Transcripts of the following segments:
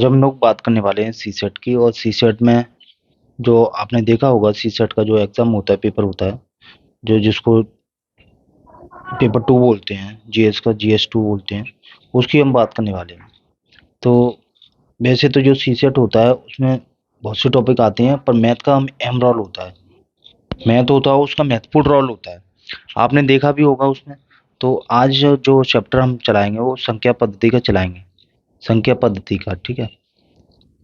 आज हम लोग बात करने वाले हैं सीसेट की। और सीसेट में जो आपने देखा होगा, सीसेट का जो एग्ज़ाम होता है, पेपर होता है, जो जिसको पेपर 2 बोलते हैं, जीएस का जीएस 2 बोलते हैं, उसकी हम बात करने वाले हैं। तो वैसे तो जो सीसेट होता है उसमें बहुत से टॉपिक आते हैं, पर मैथ का अहम रोल होता है। मैथ होता है उसका महत्वपूर्ण रोल होता है, आपने देखा भी होगा उसमें। तो आज जो चैप्टर हम चलाएंगे वो संख्या पद्धति का चलाएंगे, संख्या पद्धति का, ठीक है।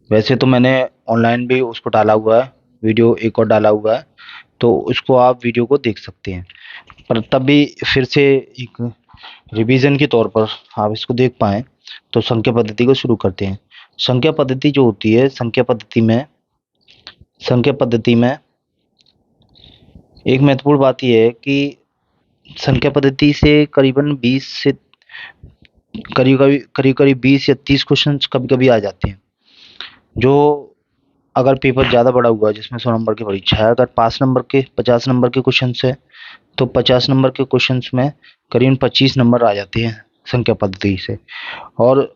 वैसे तो मैंने ऑनलाइन भी उसको डाला हुआ है, वीडियो एक और डाला हुआ है, तो उसको आप वीडियो को देख सकते हैं। पर तब भी फिर से एक रिवीजन के तौर पर आप इसको देख पाएँ, तो संख्या पद्धति को शुरू करते हैं। संख्या पद्धति जो होती है, संख्या पद्धति में एक महत्वपूर्ण बात ये है कि संख्या पद्धति से करीबन 20 से करीब 20 या 30 क्वेश्चंस कभी-कभी आ जाते हैं। जो अगर पेपर ज़्यादा बड़ा हुआ है, जिसमें 100 नंबर की परीक्षा है, अगर 5 नंबर के 50 नंबर के क्वेश्चंस है, तो 50 नंबर के क्वेश्चंस में करीबन 25 नंबर आ जाते हैं संख्या पद्धति से। और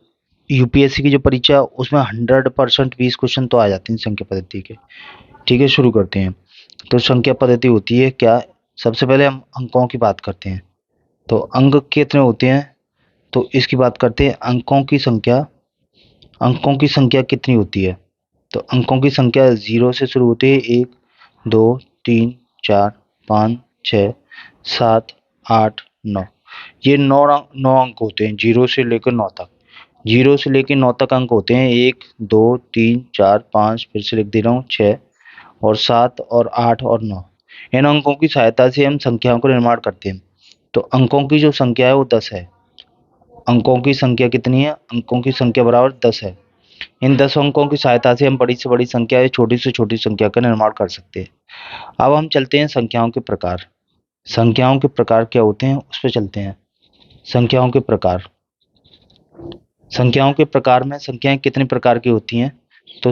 यूपीएससी की जो परीक्षा है उसमें 100% 20 क्वेश्चन तो आ जाते हैं संख्या पद्धति के। ठीक है, शुरू करते हैं। तो संख्या पद्धति होती है क्या? सबसे पहले हम अंकों की बात करते हैं। तो अंक कितने होते हैं? तो इसकी बात करते हैं। अंकों की संख्या कितनी होती है? तो अंकों की संख्या 0 से शुरू होती है। 1, 2, 3, 4, 5, 6, 7, 8, 9। ये 9 अंक होते हैं, 0 से लेकर 9 तक। 0 से लेकर 9 तक अंक होते हैं। 1, 2, 3, 4, 5, फिर से लिख दे रहा हूँ, 6 और 7 और 8 और 9। इन अंकों की सहायता से हम संख्याओं का निर्माण करते हैं। तो अंकों की जो संख्या है वो 10 है। अंकों की संख्या कितनी है? अंकों की संख्या बराबर 10 है। इन 10 अंकों की सहायता से हम बड़ी से बड़ी संख्या या छोटी से छोटी संख्या का निर्माण कर सकते हैं। अब हम चलते हैं संख्याओं के प्रकार। संख्याओं के प्रकार क्या होते हैं उस पर चलते हैं। संख्याओं के प्रकार। संख्याओं के प्रकार में संख्याएं कितने प्रकार की होती हैं? तो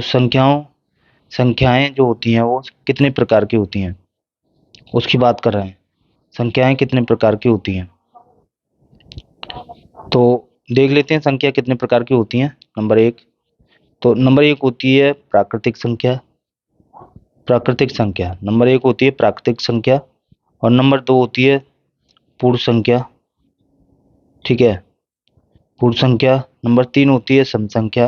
संख्याएं जो होती हैं वो कितने प्रकार की होती हैं उसकी बात कर रहे हैं। संख्याएं कितने प्रकार की होती हैं, तो देख लेते हैं संख्या कितने प्रकार की होती हैं। नंबर एक होती है प्राकृतिक संख्या। नंबर एक होती है प्राकृतिक संख्या। और नंबर 2 होती है पूर्ण संख्या। ठीक है, पूर्ण संख्या। नंबर 3 होती है सम संख्या।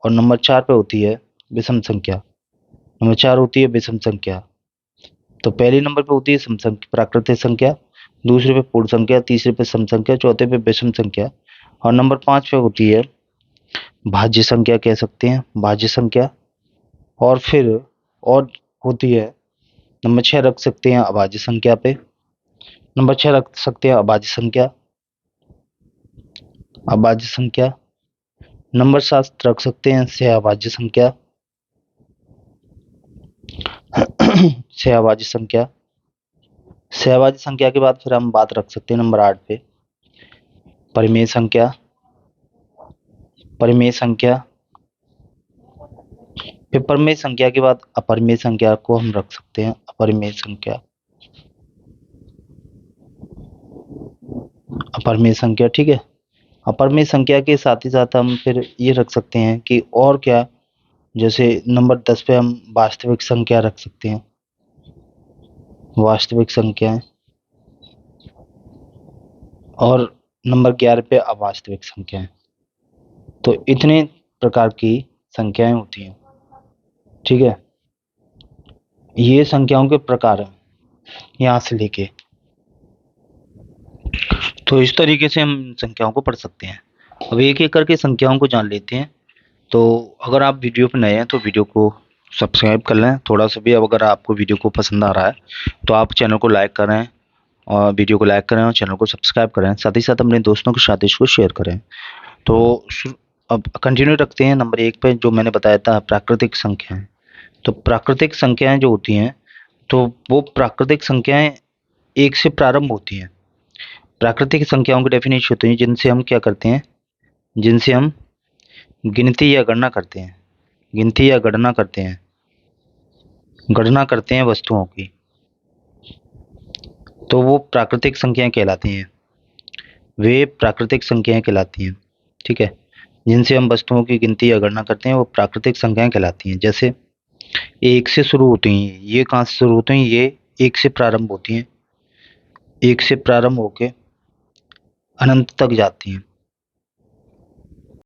और नंबर 4 पे होती है विषम संख्या। नंबर 4 होती है विषम संख्या। तो पहले नंबर पे होती है प्राकृतिक संख्या, दूसरे पे पूर्ण संख्या, तीसरे पे सम संख्या, चौथे पे विषम संख्या, और नंबर 5 पे होती है भाज्य संख्या, कह सकते हैं भाज्य संख्या। और फिर और होती है नंबर 6 रख सकते हैं अभाज्य संख्या पे। नंबर 6 रख सकते हैं अभाज्य संख्या। नंबर 7 रख सकते हैं सहअभाज्य संख्या। सहअभाज्य संख्या। सहअभाज्य संख्या के बाद फिर हम बात रख सकते हैं नंबर 8 पे परिमेय संख्या। फिर परिमेय संख्या के बाद अपरिमेय संख्या को हम रख सकते हैं अपरिमेय संख्या। ठीक है, अपरिमेय संख्या के साथ ही साथ हम फिर ये रख सकते हैं कि और क्या, जैसे नंबर 10 पे हम वास्तविक संख्या रख सकते हैं, वास्तविक संख्याएं। और नंबर 11 पे अवास्तविक संख्याएं। तो इतने प्रकार की संख्याएं होती हैं। ठीक है, ये संख्याओं के प्रकार हैं यहाँ से लेके। तो इस तरीके से हम संख्याओं को पढ़ सकते हैं। अब एक एक करके संख्याओं को जान लेते हैं। तो अगर आप वीडियो पर नए हैं तो वीडियो को सब्सक्राइब कर लें थोड़ा सा भी। अब अगर आपको वीडियो को पसंद आ रहा है तो आप चैनल को लाइक करें, और वीडियो को लाइक करें और चैनल को सब्सक्राइब करें, साथ ही साथ अपने दोस्तों के साथ इसको शेयर करें। तो अब कंटिन्यू रखते हैं नंबर 1 पे, जो मैंने बताया था प्राकृतिक संख्याएं। तो प्राकृतिक संख्याएं जो होती हैं, तो वो प्राकृतिक संख्याएं 1 से प्रारंभ होती हैं। प्राकृतिक संख्याओं की डेफिनेशन होती है जिनसे हम क्या करते हैं, जिनसे हम गिनती या गणना करते हैं, गणना करते हैं वस्तुओं की। तो वो प्राकृतिक संख्याएं कहलाती हैं, वे प्राकृतिक संख्याएं कहलाती हैं। ठीक है, जिनसे हम वस्तुओं की गिनती या गणना करते हैं वो प्राकृतिक संख्याएं कहलाती हैं। जैसे 1 से शुरू होती हैं, ये कहाँ से शुरू होती हैं? ये 1 से प्रारंभ होती हैं, 1 से प्रारंभ होके अनंत तक जाती हैं।